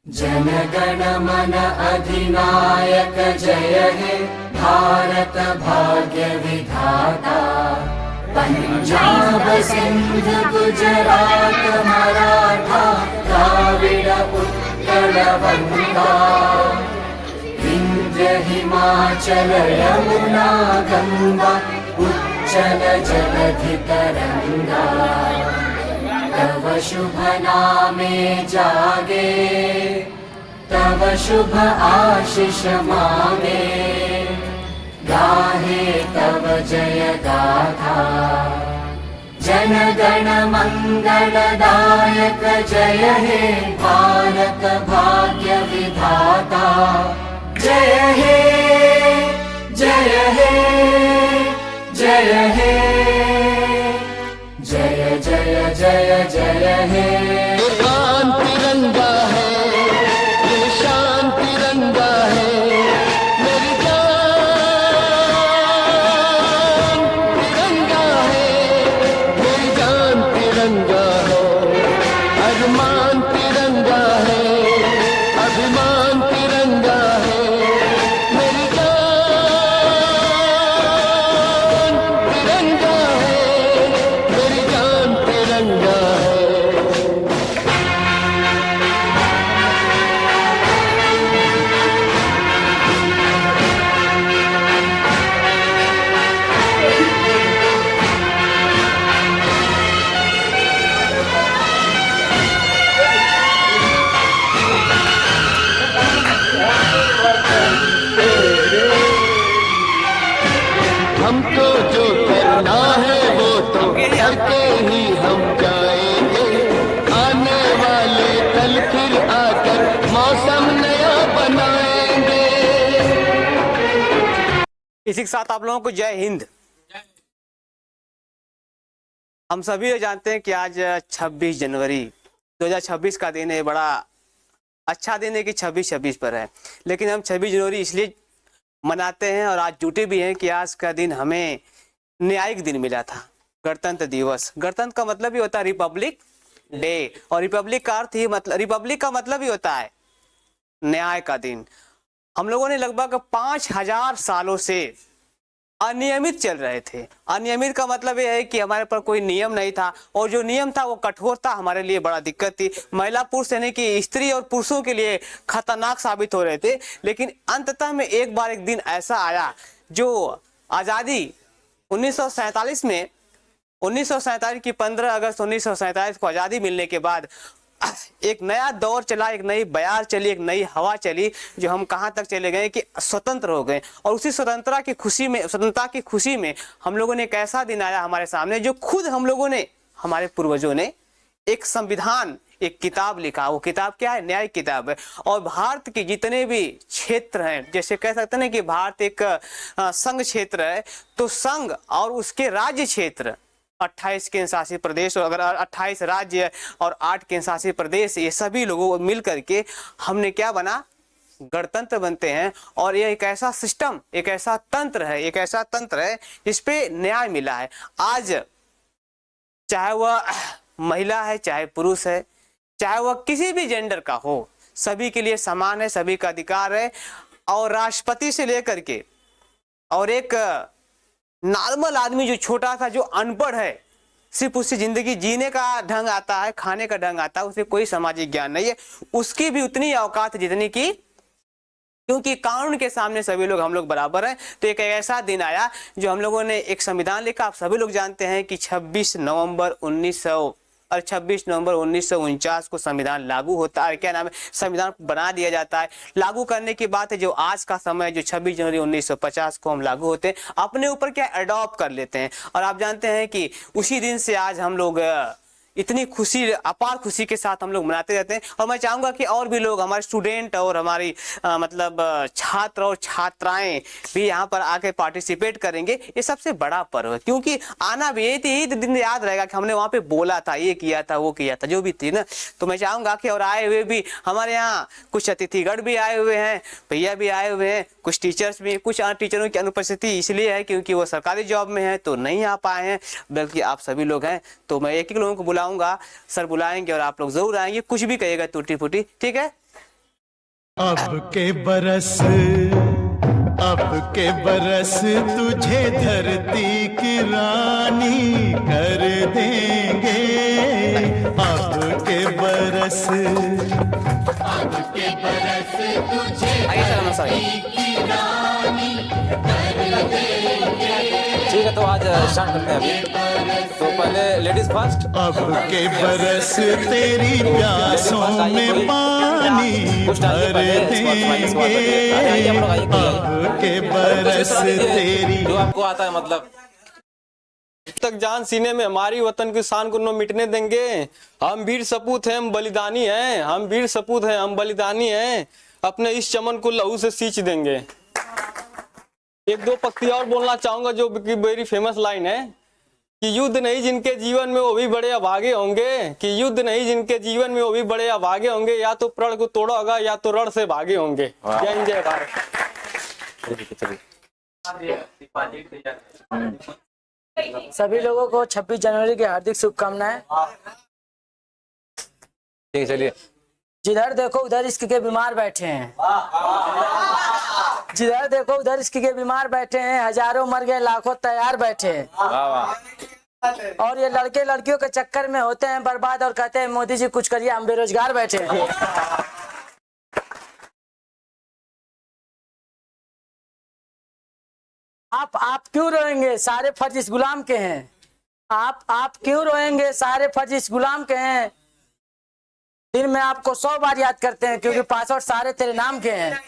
जनगण मन अधिनायक जय हे भारत भाग्य विधाता। पंजाब सिंध गुजरात मराठा द्राविड़ उत्कल बंगा। विंध्य हिमाचल यमुना गंगा उच्चल जलधि तरंगा। तव शुभ नामे जागे तव शुभ आशीष मांगे। गाहे तव जय गाथा जन गण मंगलदायक जय हे भारत भाग्य विधाता। जय हे जय हे जय हे जय जय जय जय हे। शान तिरंगा है, ये शान तिरंगा है, मेरी जान तिरंगा है, मेरी जान तिरंगा है, अरमान तिरंगा है, अभिमान तिरंगा है, मेरी जान तिरंगा है, मेरी जान तिरंगा है। हमको जो करना है वो तो करके ही हम जाएंगे। आने वाले कल फिर आकर मौसम नया बनाएंगे। इसी के साथ आप लोगों को जय हिंद। हम सभी ये जानते हैं कि आज 26 जनवरी 2026 का दिन है। बड़ा अच्छा दिन है कि 26 पर है, लेकिन हम 26 जनवरी इसलिए मनाते हैं और आज जुटे भी हैं कि आज का दिन हमें न्यायिक दिन मिला था, गणतंत्र दिवस। गणतंत्र का मतलब ही होता है रिपब्लिक डे, और रिपब्लिक का अर्थ ही मतलब रिपब्लिक का मतलब ही होता है न्याय का दिन। हम लोगों ने लगभग 5000 सालों से अनियमित चल रहे थे। अनियमित का मतलब यह है कि हमारे पर कोई नियम नहीं था, और जो नियम था वो कठोर था, हमारे लिए बड़ा दिक्कत थी। महिला पुरुष यानी कि स्त्री और पुरुषों के लिए खतरनाक साबित हो रहे थे। लेकिन अंततः में एक बार एक दिन ऐसा आया जो आज़ादी 1947 में 1947 की 15 अगस्त 1947 को आज़ादी मिलने के बाद एक नया दौर चला, एक नई बयार चली, एक नई हवा चली, जो हम कहाँ तक चले गए कि स्वतंत्र हो गए। और उसी स्वतंत्रता की खुशी में हम लोगों ने एक ऐसा दिन आया हमारे सामने जो खुद हम लोगों ने, हमारे पूर्वजों ने एक संविधान, एक किताब लिखा। वो किताब क्या है? न्याय किताब है। और भारत के जितने भी क्षेत्र हैं, जैसे कह सकते हैं कि भारत एक संघ क्षेत्र है, तो संघ और उसके राज्य क्षेत्र 28 केंद्र शासित प्रदेश, और अगर 28 राज्य और 8 केंद्र शासित प्रदेश, ये सभी लोगों मिल करके हमने क्या बना? गणतंत्र बनते हैं। और ये एक ऐसा सिस्टम, एक ऐसा तंत्र है जिसपे न्याय मिला है। आज चाहे वह महिला है, चाहे पुरुष है, चाहे वह किसी भी जेंडर का हो, सभी के लिए समान है, सभी का अधिकार है। और राष्ट्रपति से लेकर के और एक नॉर्मल आदमी जो छोटा सा, जो अनपढ़ है, सिर्फ उससे जिंदगी जीने का ढंग आता है, खाने का ढंग आता है, उसे कोई सामाजिक ज्ञान नहीं है, उसकी भी उतनी औकात है जितनी की, क्योंकि कानून के सामने सभी लोग, हम लोग बराबर हैं। तो एक ऐसा दिन आया जो हम लोगों ने एक संविधान लिखा। आप सभी लोग जानते हैं कि 26 नवंबर 1949 को संविधान लागू होता है। क्या नाम है? संविधान बना दिया जाता है। लागू करने की बात है, जो आज का समय जो 26 जनवरी 1950 को हम लागू होते हैं, अपने ऊपर क्या अडॉप्ट कर लेते हैं। और आप जानते हैं कि उसी दिन से आज हम लोग इतनी खुशी, अपार खुशी के साथ हम लोग मनाते रहते हैं। और मैं चाहूँगा कि और भी लोग, हमारे स्टूडेंट और हमारी मतलब छात्र और छात्राएं भी यहाँ पर आके पार्टिसिपेट करेंगे। ये सबसे बड़ा पर्व है, क्योंकि आना भी यही दिन याद रहेगा कि हमने वहाँ पे बोला था, ये किया था, वो किया था, जो भी थी ना। तो मैं चाहूँगा कि और आए हुए भी हमारे यहाँ कुछ अतिथिगण भी आए हुए हैं, भैया भी आए हुए हैं, कुछ टीचर्स भी। कुछ टीचरों की अनुपस्थिति इसलिए है क्योंकि वो सरकारी जॉब में है तो नहीं आ पाए हैं, बल्कि आप सभी लोग हैं। तो मैं एक एक लोगों को बुलाऊंगा, सर बुलाएंगे और आप लोग जरूर आएंगे। कुछ भी कहिएगा टूटी फूटी, ठीक है? अब के बरस तुझे धरती की रानी कर देंगे। अब के बरस आइए सर, नमस्कार। ठीक है, तो आज स्टार्ट करते हैं अभी। तो पहले लेडीज फर्स्ट। अब के बरस तेरी प्यासों में पानी भर देंगे। अब के बरस तेरी, जो आपको आता है, मतलब तक जान सीने में हमारी वतन की शान को न मिटने देंगे। हम वीर सपूत हैं, हम बलिदानी हैं। हम वीर सपूत हैं, हम बलिदानी हैं। अपने इस चमन को लहू से सींच देंगे। एक दो पंक्ति और बोलना चाहूंगा जो कि मेरी फेमस लाइन है कि युद्ध नहीं जिनके जीवन में वो भी बड़े अभागे होंगे। कि युद्ध नहीं जिनके जीवन में वो भी बड़े अभागे होंगे। या तो प्रण को तोड़ा होगा या तो रण से भागे होंगे। जय हिंद, जय भारत। सभी लोगों को 26 जनवरी की हार्दिक शुभकामनाएं। ठीक है, चलिए। जिधर देखो उधर इश्क के बीमार बैठे हैं। जिधर देखो उधर इश्क के बीमार बैठे हैं। हजारों मर गए, लाखों तैयार बैठे हैं। वाह वाह। और ये लड़के लड़कियों के चक्कर में होते हैं बर्बाद और कहते हैं मोदी जी कुछ करिए, हम बेरोजगार बैठे हैं। आप क्यों रोएंगे, सारे फर्ज इस गुलाम के हैं। आप क्यों रोएंगे, सारे फर्ज इस गुलाम के हैं। दिन में आपको 100 बार याद करते हैं क्योंकि पासवर्ड सारे तेरे नाम के हैं।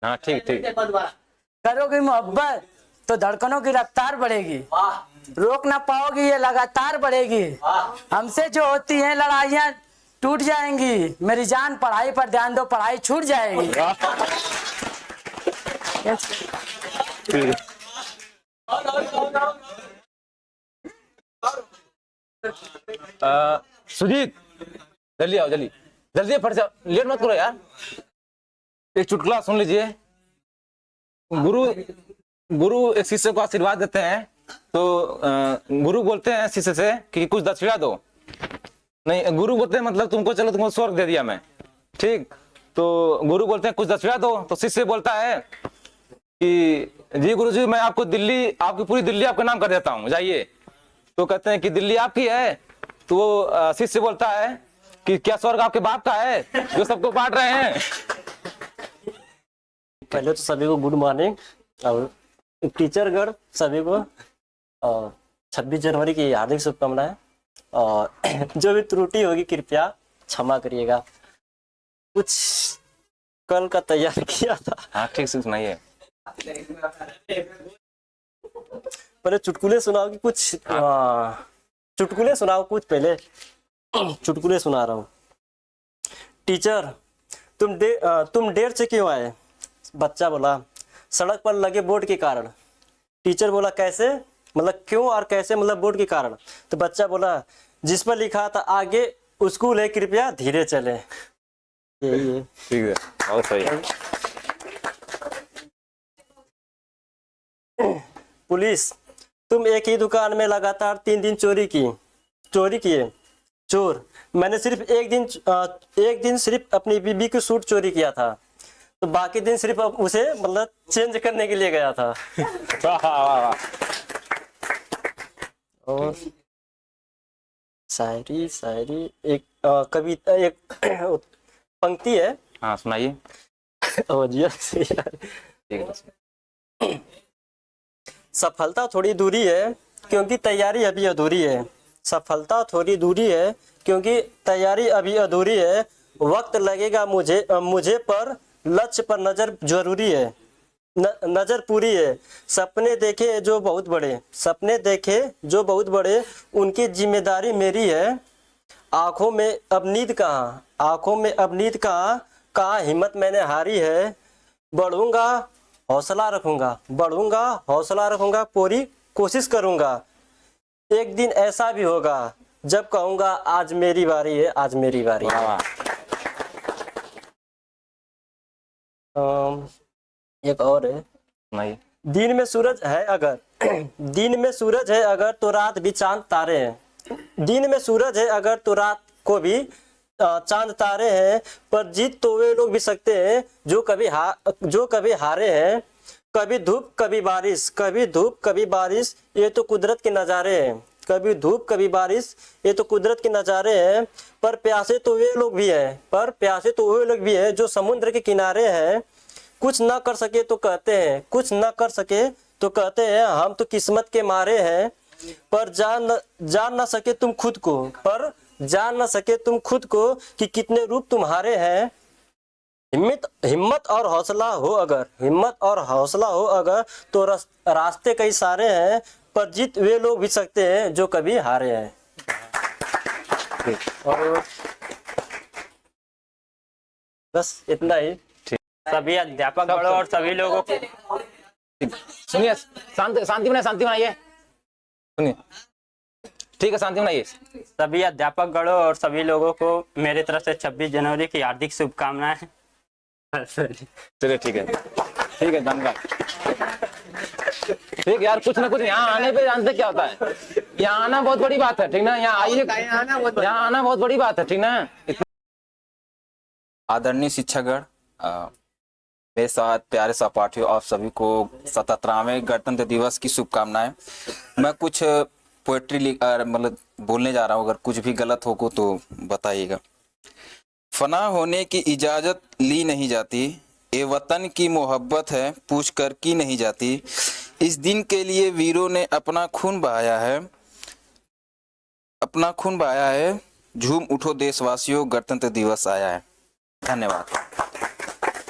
हाँ, ठीक ठीक। करोगी मोहब्बत तो धड़कनों की रफ्तार बढ़ेगी। रोक ना पाओगी, ये लगातार बढ़ेगी। हमसे जो होती हैं लड़ाइयाँ टूट जाएंगी। मेरी जान पढ़ाई पर ध्यान दो, पढ़ाई छूट जाएगी। सुजीत, जल्दी आओ, जल्दी जल्दी, फट जाओ, लेट मत करो यार। एक चुटकुला सुन लीजिए। गुरु एक शिष्य को आशीर्वाद देते हैं। तो गुरु बोलते हैं शिष्य से कि कुछ दक्षिणा दो। नहीं, गुरु बोलते हैं मतलब तुमको, चलो तुमको स्वर्ग दे दिया मैं, ठीक। तो गुरु बोलते हैं कुछ दक्षिणा दो। तो शिष्य बोलता है कि जी गुरुजी, मैं आपको दिल्ली, आपकी पूरी दिल्ली आपके नाम कर देता हूँ, जाइए। तो कहते हैं कि दिल्ली आपकी है। तो वो शिष्य बोलता है कि क्या स्वर्ग आपके बाप का है जो सबको बांट रहे हैं। पहले तो सभी को गुड मॉर्निंग और टीचरगण सभी को 26 जनवरी की हार्दिक शुभकामनाएं। और जो भी त्रुटि होगी कृपया क्षमा करिएगा। कुछ कल का तैयार किया था। हाँ, ठीक से सुनाइए। पहले चुटकुले सुनाओ कि कुछ चुटकुले सुनाओ कुछ। पहले चुटकुले सुना रहा हूँ। टीचर, तुम देर से क्यों आए? बच्चा बोला, सड़क पर लगे बोर्ड के कारण। टीचर बोला, कैसे मतलब क्यों और कैसे मतलब बोर्ड के कारण? तो बच्चा बोला, जिस पर लिखा था आगे स्कूल है, कृपया धीरे चले। यही है। ठीक है, बहुत सही। पुलिस, तुम एक ही दुकान में लगातार 3 दिन चोरी किए। चोर, मैंने सिर्फ एक दिन सिर्फ अपनी बीबी की सूट चोरी किया था। तो बाकी दिन सिर्फ उसे मतलब चेंज करने के लिए गया था। और शायरी एक कविता, एक पंक्ति है। हाँ, सुनाइए। सफलता थोड़ी दूरी है क्योंकि तैयारी अभी अधूरी है। सफलता थोड़ी दूरी है क्योंकि तैयारी अभी अधूरी है। वक्त लगेगा मुझे पर लक्ष्य पर नजर जरूरी है। नजर पूरी है। सपने देखे जो बहुत बड़े उनकी जिम्मेदारी मेरी है। आंखों में अब नींद कहाँ हिम्मत मैंने हारी है। बढ़ूंगा हौसला रखूंगा, पूरी कोशिश करूंगा। एक दिन ऐसा भी होगा जब कहूंगा आज मेरी बारी है। एक और है। नहीं, दिन में सूरज है अगर दिन में सूरज है अगर तो रात भी चांद तारे हैं। दिन में सूरज है अगर तो रात को भी चांद तारे हैं। पर जीत तो वे लोग भी सकते हैं जो कभी हारे हैं। कभी धूप कभी बारिश, कभी धूप कभी बारिश, ये तो कुदरत के नज़ारे हैं। कभी धूप कभी बारिश, ये तो कुदरत के नज़ारे हैं। पर प्यासे तो वे लोग भी हैं जो समुद्र के किनारे हैं। कुछ ना कर सके तो कहते हैं हम तो किस्मत के मारे हैं। पर जान ना सके तुम खुद को कि कितने रूप तुम्हारे हैं। हिम्मत और हौसला हो अगर तो रास्ते कई सारे हैं। पर जीत वे लोग भी सकते हैं जो कभी हारे हैं। और बस इतना ही। सभी अध्यापक गणों और सभी लोगों को सुनिए, शांति बनाइए। सुनिए, ठीक है, शांति बनाइए। सभी अध्यापक गणों और सभी लोगों को मेरी तरफ से 26 जनवरी की हार्दिक शुभकामनाएं। चलिए ठीक है धन्यवाद। ठीक यार, कुछ ना कुछ यहाँ आने पे जानते क्या होता है, यहाँ आना बहुत बड़ी बात है, ठीक ना। यहाँ आइए, यहाँ आना बहुत बड़ी बात है, ठीक ना। आदरणीय शिक्षकगण, मेरे साथ प्यारे सहपाठियों, आप सभी को 77वें गणतंत्र दिवस की शुभकामनाएं। मैं कुछ पोएट्री मतलब बोलने जा रहा हूँ, अगर कुछ भी गलत हो तो बताइएगा। फना होने की इजाज़त ली नहीं जाती, ये वतन की मोहब्बत है पूछ कर की नहीं जाती। इस दिन के लिए वीरों ने अपना खून बहाया है, झूम उठो देशवासियों, गणतंत्र दिवस आया है। धन्यवाद।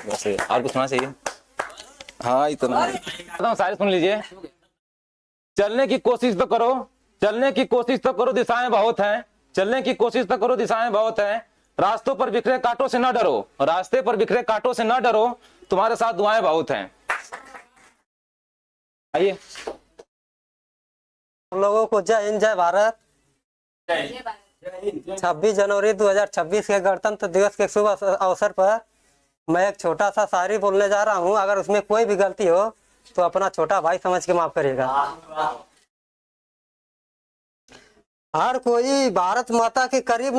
वैसे और कुछ सुनना चाहिए? हाँ, इतना सारे सुन लीजिए। चलने की कोशिश तो करो, दिशाएं बहुत हैं। रास्तों पर बिखरे कांटों से न डरो, तुम्हारे साथ दुआएं बहुत हैं। आइए। हम लोगों को जय हिंद, जय भारत। 26 जनवरी 2026 के गणतंत्र दिवस के शुभ अवसर पर मैं एक छोटा सा शायरी बोलने जा रहा हूँ। अगर उसमें कोई भी गलती हो तो अपना छोटा भाई समझ के माफ करिएगा। हर कोई भारत माता के करीब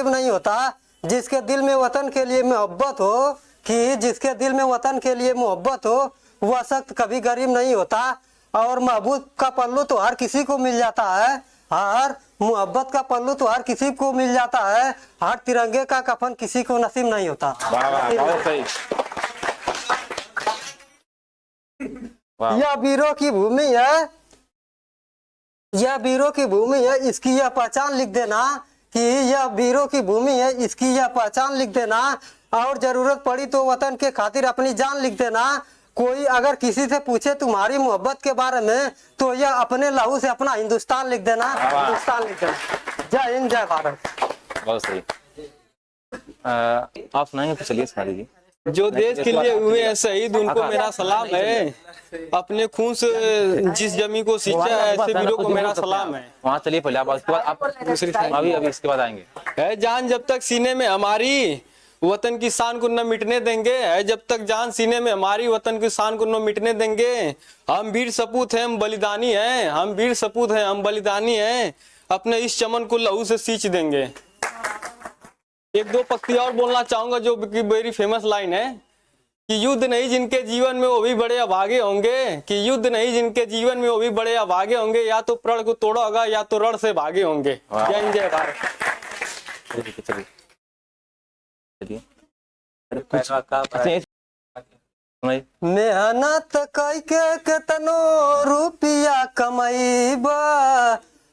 नहीं होता, जिसके दिल में वतन के लिए मोहब्बत हो, वह सख्त कभी गरीब नहीं होता। और महबूब का पल्लू तो हर किसी को मिल जाता है, हर तिरंगे का कफन किसी को नसीब नहीं होता। बहुत सही। यह वीरों की भूमि है, इसकी यह पहचान लिख देना और जरूरत पड़ी तो वतन के खातिर अपनी जान लिख देना। कोई अगर किसी से पूछे तुम्हारी मोहब्बत के बारे में तो यह अपने लहू से अपना हिंदुस्तान लिख देना। जय हिंद, जय भारत। बहुत सही। आप सुनाएंगे तो चलिए सुना दीजिए। जो देश के लिए हुए हैं शहीद, उनको मेरा सलाम है। अपने खून से जिस जमी को सींचा है, ऐसे वीरों को मेरा सलाम है। वहाँ चलिए पहले आप, उसके बाद आप दूसरी अभी इसके बाद आएंगे। है जान जब तक सीने में हमारी, वतन की शान को न मिटने देंगे। है जब तक जान सीने में हमारी, वतन की शान को न मिटने देंगे। हम वीर सपूत हैं, हम बलिदानी हैं, अपने इस चमन को लहू से सींच देंगे। एक दो पंक्ति और बोलना चाहूंगा जो कि वेरी फेमस लाइन है कि युद्ध नहीं जिनके जीवन में वो भी बड़े अभागे होंगे, या तो प्रण को तोड़ा होगा या तो रण से भागे होंगे। जय हिंद, जय भारत। मेहनत करके केतनो रुपया कमाईबा,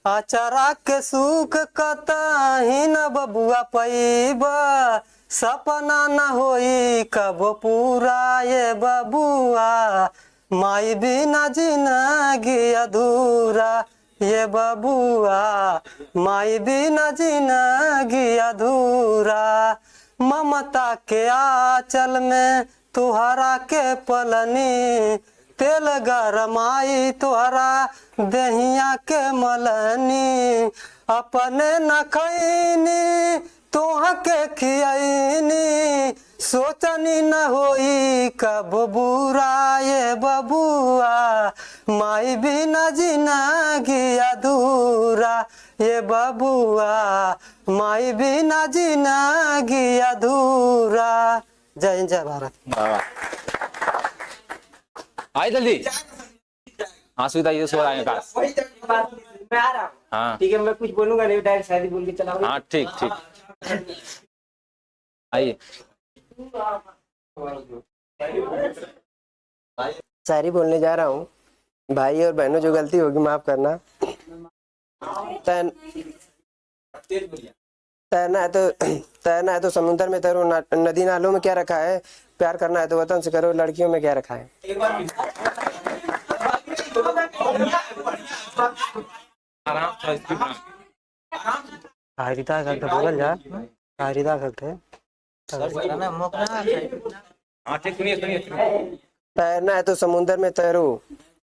आचारा के सुख कतही न बबुआ पैबा। सपना न होई कब पूरा ये बबुआ, माई बिना जिंदगी अधूरा ये बबुआ, माई बिना जिंदगी अधूरा। ममता के आंचल में तुहरा के पलनी, तेल गरमाई तुहरा दहिया के मलनी। अपने न खैनी तोह के खियाइनी सोचनी न होई कब बुरा ये बबुआ माई बिना जिंदगी अधूरा ये बबुआ माई बिना जिंदगी अधूरा। जय हिंद जय भारत। आई जल्दी। हाँ सुविधा ये सो आएगा काश। मैं आ रहा हूँ। हाँ ठीक है, मैं कुछ बोलूंगा नहीं, डायरेक्ट शायरी बोल के चलाऊंगा। हाँ ठीक ठीक आइए। शायरी बोलने जा रहा हूँ। भाई और बहनों जो गलती होगी माफ करना। तैरना है तो समुद्र में तैरो, नदी नालों में क्या रखा है, प्यार करना है तो वतन से करो, लड़कियों में क्या रखा है। कायरिता करते बोल जा, कायरिता करते। तैरना है तो समुद्र में तैरो,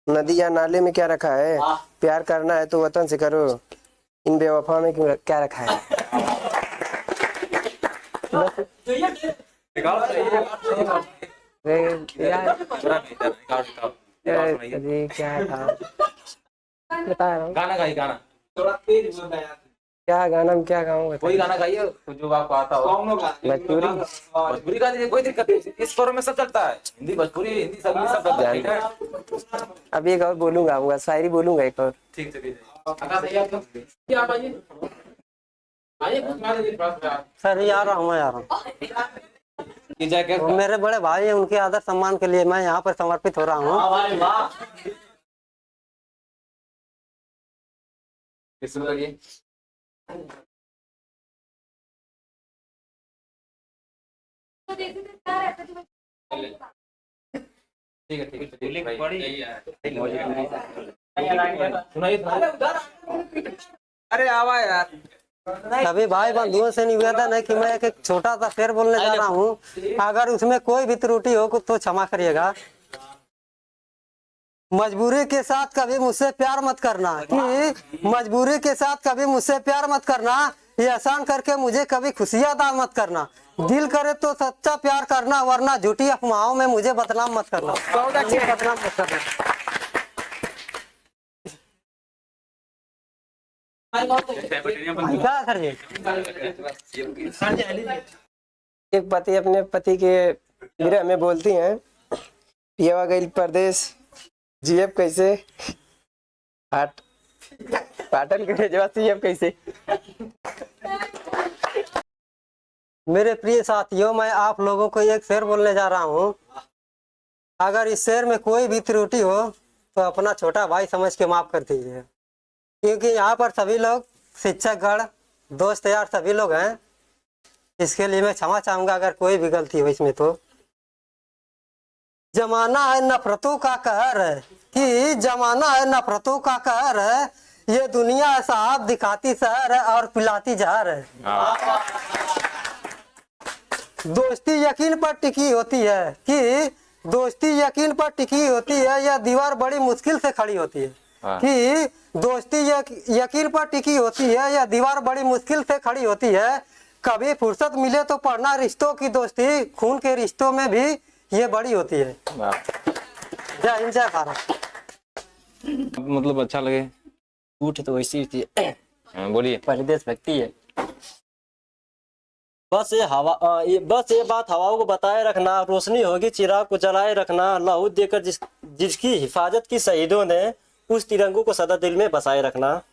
नदी या नाले में क्या रखा है, प्यार करना है तो वतन से करो, इन बेवफा में क्या रखा है। क्या था बता रहा हूँ। गाना गाइए गाना। क्या गाना में क्या गाऊंगा। कोई गाना गाइए जो आपको आता हो। भोजपुरी भोजपुरी गा दीजिए, कोई दिक्कत नहीं, इस फोरम में सब चलता है, हिंदी भोजपुरी हिंदी सब चलता है। अब एक और बोलूंगा, शायरी बोलूंगा एक और। ठीक चलिए क्या आइए आइए कुछ मार दीजिए सर ये आ रहा हूँ, मैं आ रहा हूँ। वो मेरे बड़े भाई हैं, उनके आदर सम्मान के लिए मैं यहाँ पर समर्पित हो रहा हूँ। इसमें लगिए। ठीक है अरे आवा यार। सभी भाई बंधुओं से निवेदन है कि मैं एक छोटा सा शेर बोलने जा रहा हूँ, अगर उसमें कोई भी त्रुटि हो तो क्षमा करिएगा। मजबूरी के साथ कभी मुझसे प्यार मत करना, कि मजबूरी के साथ कभी मुझसे प्यार मत करना, ये आसान करके मुझे कभी खुशियां दान मत करना, दिल करे तो सच्चा प्यार करना, वरना झूठी अफवाहों में मुझे बदनाम मत करना। बदनाम मत करना। क्या सर जी। एक पति अपने पति के विरह में बोलती हैं, पियवा गई परदेश जीएफ कैसे, पाटन के भेजवा सीएफ कैसे। मेरे प्रिय साथियों, मैं आप लोगों को एक शेर बोलने जा रहा हूँ, अगर इस शेर में कोई भी त्रुटि हो तो अपना छोटा भाई समझ के माफ कर दीजिए, क्योंकि यहाँ पर सभी लोग शिक्षकगण दोस्त यार सभी लोग हैं। इसके लिए मैं क्षमा चाहूंगा अगर कोई भी गलती हो इसमें। तो जमाना है नफरतों का कहर है, कि जमाना है नफरतों का कहर है, ये दुनिया है साहब दिखाती शहर है और पिलाती जहर है। दोस्ती यकीन पर टिकी होती है, कि दोस्ती यकीन पर टिकी होती है, यह दीवार बड़ी मुश्किल से खड़ी होती है। कि दोस्ती यकीन पर टिकी होती है, यह दीवार बड़ी मुश्किल से खड़ी होती है, कभी फुर्सत मिले तो पढ़ना रिश्तों की दोस्ती, खून के रिश्तों में भी ये बड़ी होती है। जय हिंद जय भारत। मतलब अच्छा लगे झूठ तो वैसी होती है। बोलिए। परदेश व्यक्ति है। बस ये बात हवाओं को बताए रखना, रोशनी होगी चिराग को जलाए रखना, लहू देकर जिसकी हिफाजत की शहीदों ने, उस तिरंगों को सदा दिल में बसाए रखना।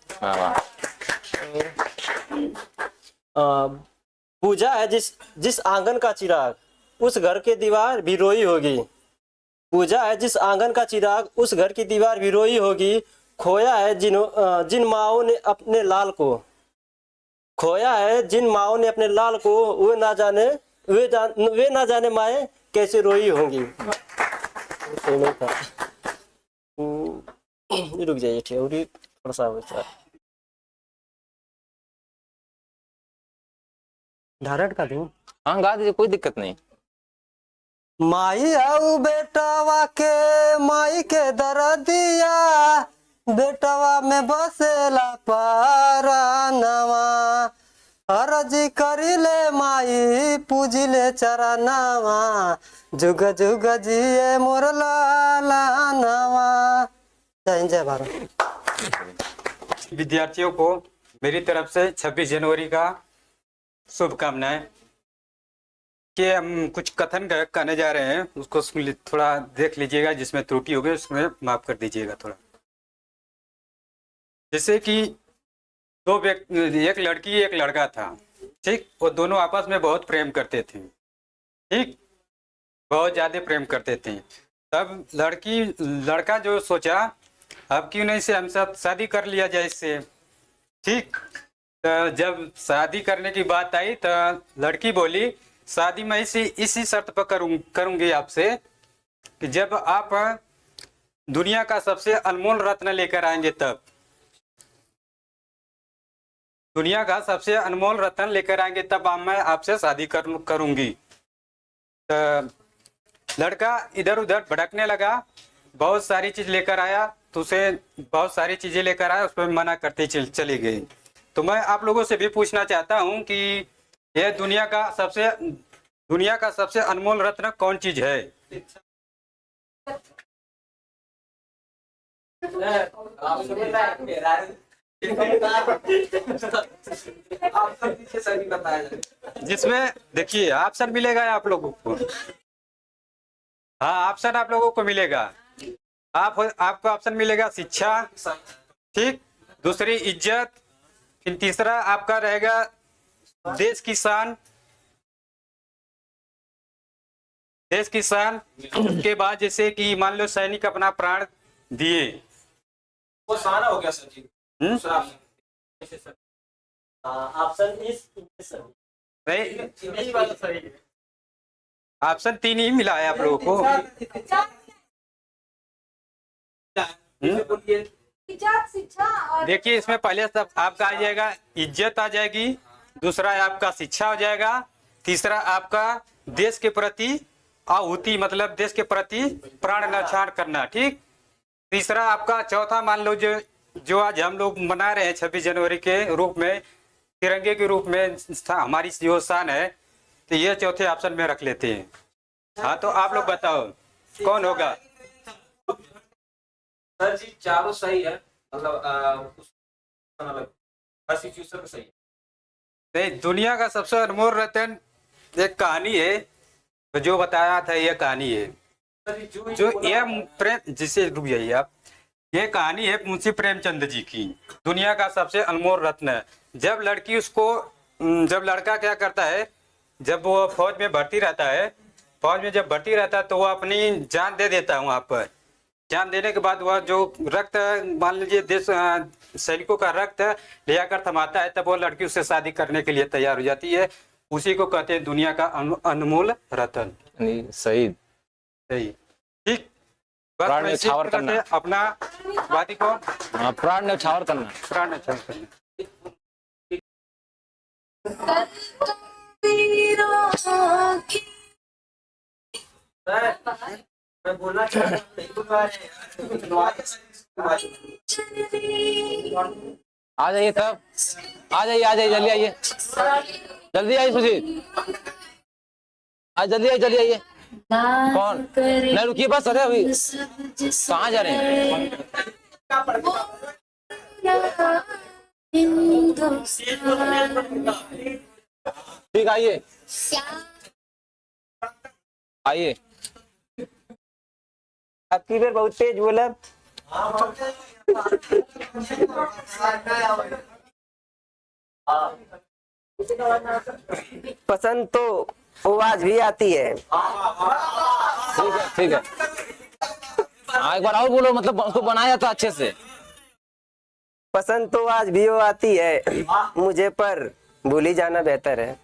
पूजा है जिस आंगन का चिराग, उस घर की दीवार भी रोई होगी। पूजा है जिस आंगन का चिराग, उस घर की दीवार भी रोई होगी। खोया है जिन माओ ने अपने लाल को, खोया है जिन माओ ने अपने लाल को, वे ना जाने माए कैसे रोई होंगी। रुक जाइए थोड़ा सा धारण का दूं। हाँ गा दीजिए, कोई दिक्कत नहीं। माई आऊ बेटावा के माई के दरदिया, बेटावा में बसेला पारानवा, अर्ज करी ले माई पूजी ले चरनावा जुग जुग जिए मोर लालानावा। जय हिंद जय भारत। विद्यार्थियों को मेरी तरफ से 26 जनवरी का शुभकामनाएं। कि हम कुछ कथन करने जा रहे हैं, उसको थोड़ा देख लीजिएगा, जिसमें त्रुटि होगी उसमें माफ कर दीजिएगा थोड़ा। जैसे कि दो व्यक्ति, एक लड़की एक लड़का था, ठीक, वो दोनों आपस में बहुत प्रेम करते थे, ठीक, बहुत ज्यादा प्रेम करते थे। तब लड़का जो सोचा अब क्यों नहीं से हम सब शादी कर लिया जाए इससे, ठीक। तो जब शादी करने की बात आई तो लड़की बोली शादी मैं इसी शर्त पर करूंगी आपसे कि जब आप दुनिया का सबसे अनमोल रत्न लेकर आएंगे, तब दुनिया का सबसे अनमोल रत्न लेकर आएंगे तब मैं आपसे शादी करूंगी। तो लड़का इधर उधर भटकने लगा, बहुत सारी चीज लेकर आया, तो उसे बहुत सारी चीजें लेकर आया, उस पर मना करते चली गई। तो मैं आप लोगों से भी पूछना चाहता हूं कि यह दुनिया का सबसे अनमोल रत्न कौन चीज है? जिसमें देखिए ऑप्शन मिलेगा आप लोगों को, हाँ ऑप्शन आप लोगों को मिलेगा। आपको ऑप्शन मिलेगा शिक्षा, ठीक, दूसरी इज्जत, फिर तीसरा आपका रहेगा देश की शान, उसके बाद जैसे कि मान लो सैनिक अपना प्राण दिए, वो साना हो गया सर जी। ऑप्शन नहीं, ऑप्शन 3 ही मिला है आप लोगों को। देखिए इसमें पहले सब आपका आ जाएगा इज्जत आ जाएगी, दूसरा आपका शिक्षा हो जाएगा, तीसरा आपका देश के प्रति आहुति मतलब देश के प्रति प्राण न्यौछावर करना, ठीक, तीसरा आपका, चौथा मान लो जो आज हम लोग मना रहे हैं 26 जनवरी के रूप में, तिरंगे के रूप में हमारी जो शान है, तो ये चौथे ऑप्शन में रख लेते हैं। हाँ तो आप लोग बताओ कौन होगा? सर जी चारों सही है, मतलब हर सिचुएशन सही है। नहीं, दुनिया का सबसे अनमोल रत्न एक कहानी है, तो जो बताया था ये कहानी है, जो ये प्रेम जिसे रुक जाइए आप, ये कहानी है मुंशी प्रेमचंद जी की, दुनिया का सबसे अनमोल रत्न। जब लड़का क्या करता है, जब वो फौज में भर्ती रहता है, फौज में जब भर्ती रहता है तो वो अपनी जान दे देता है वहाँ पर। जान देने के बाद वह जो रक्त मान लीजिए देश सैनिकों का रक्त ले आकर थमाता है, तब वो लड़की उससे शादी करने के लिए तैयार हो जाती है। उसी को कहते हैं दुनिया का अनमोल रतन। सही ठीक, प्राण न्यौछावर करना, अपना वादी को प्राण न्यौछावर करना, प्राण न्यौछावर करना। मैं बोलना चाहता आ जाइए तब, आ जाइए जल्दी आइए सुजीत, आज जल्दी आइए। कौन? नहीं रुकिए बस, अरे अभी कहाँ जा रहे हैं? ठीक, आइए आपकी बार बहुत तेज बोला। पसंद तो आवाज भी आती है। ठीक है एक बार और बोलो, मतलब उसको बनाया था अच्छे से। पसंद तो आज भी आती है मुझे, पर भूल ही जाना बेहतर है।